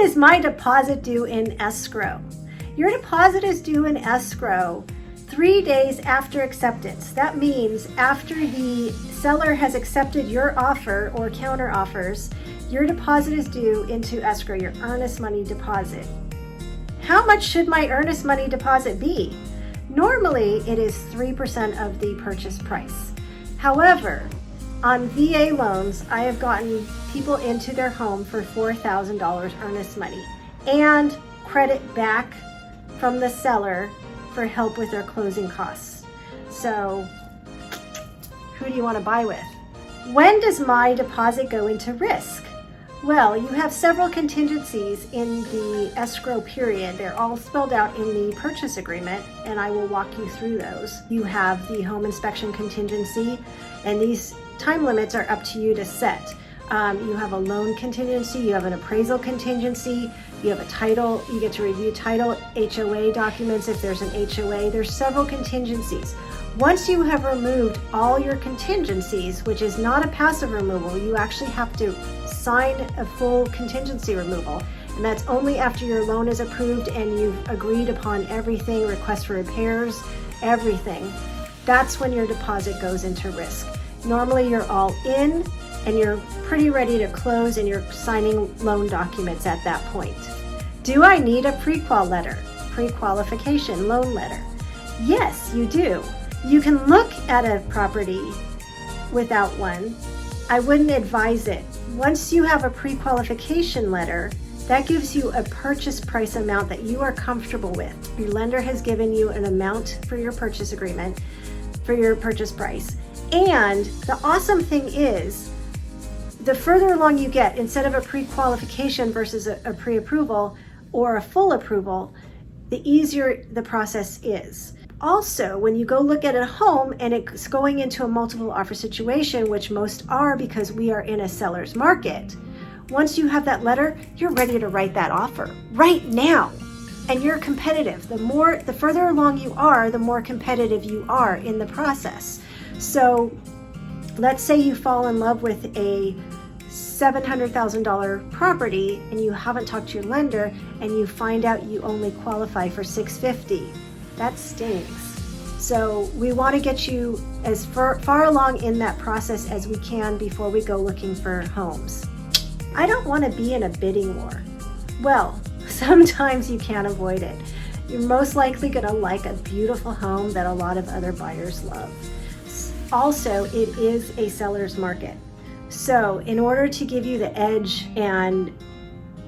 is my deposit due in escrow? Your deposit is due in escrow 3 days after acceptance. That means after the seller has accepted your offer or counter offers, your deposit is due into escrow, your earnest money deposit. How much should my earnest money deposit be? Normally, it is 3% of the purchase price. However, on VA loans, I have gotten people into their home for $4,000 earnest money and credit back from the seller for help with their closing costs. So, who do you want to buy with? When does my deposit go into risk? Well, you have several contingencies in the escrow period. They're all spelled out in the purchase agreement, and I will walk you through those. You have the home inspection contingency, and these time limits are up to you to set. You have a loan contingency, you have an appraisal contingency, you have a title, you get to review title, HOA documents if there's an HOA. There's several contingencies. Once you have removed all your contingencies, which is not a passive removal, you actually have to sign a full contingency removal. And that's only after your loan is approved and you've agreed upon everything, request for repairs, everything. That's when your deposit goes into risk. Normally you're all in and you're pretty ready to close and you're signing loan documents at that point. Do I need a prequal letter, prequalification loan letter? Yes, you do. You can look at a property without one. I wouldn't advise it. Once you have a pre-qualification letter, that gives you a purchase price amount that you are comfortable with. Your lender has given you an amount for your purchase agreement, for your purchase price. And the awesome thing is, the further along you get, instead of a pre-qualification versus a pre-approval or a full approval, the easier the process is. Also, when you go look at a home and it's going into a multiple offer situation, which most are because we are in a seller's market, once you have that letter, you're ready to write that offer right now. And you're competitive. The further along you are, the more competitive you are in the process. So let's say you fall in love with a $700,000 property and you haven't talked to your lender and you find out you only qualify for $650,000. That stings. So we want to get you as far along in that process as we can before we go looking for homes. I don't want to be in a bidding war. Well, sometimes you can't avoid it. You're most likely going to like a beautiful home that a lot of other buyers love. Also, it is a seller's market. So in order to give you the edge and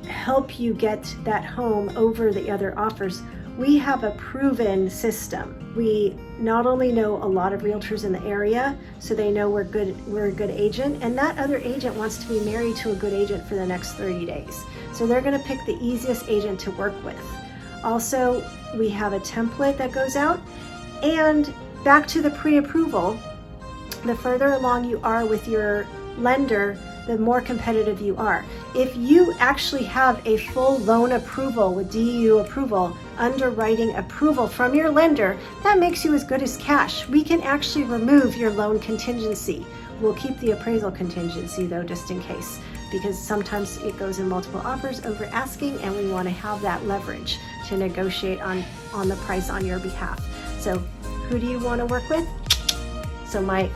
help you get that home over the other offers, we have a proven system. We not only know a lot of realtors in the area, so they know we're a good agent, and that other agent wants to be married to a good agent for the next 30 days. So they're gonna pick the easiest agent to work with. Also, we have a template that goes out, and back to the pre-approval, the further along you are with your lender, the more competitive you are. If you actually have a full loan approval with DU approval, underwriting approval from your lender, that makes you as good as cash. We can actually remove your loan contingency. We'll keep the appraisal contingency though, just in case, because sometimes it goes in multiple offers over asking, and we want to have that leverage to negotiate on the price on your behalf. So who do you want to work with? So my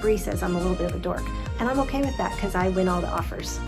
Bree says I'm a little bit of a dork. And I'm okay with that because I win all the offers.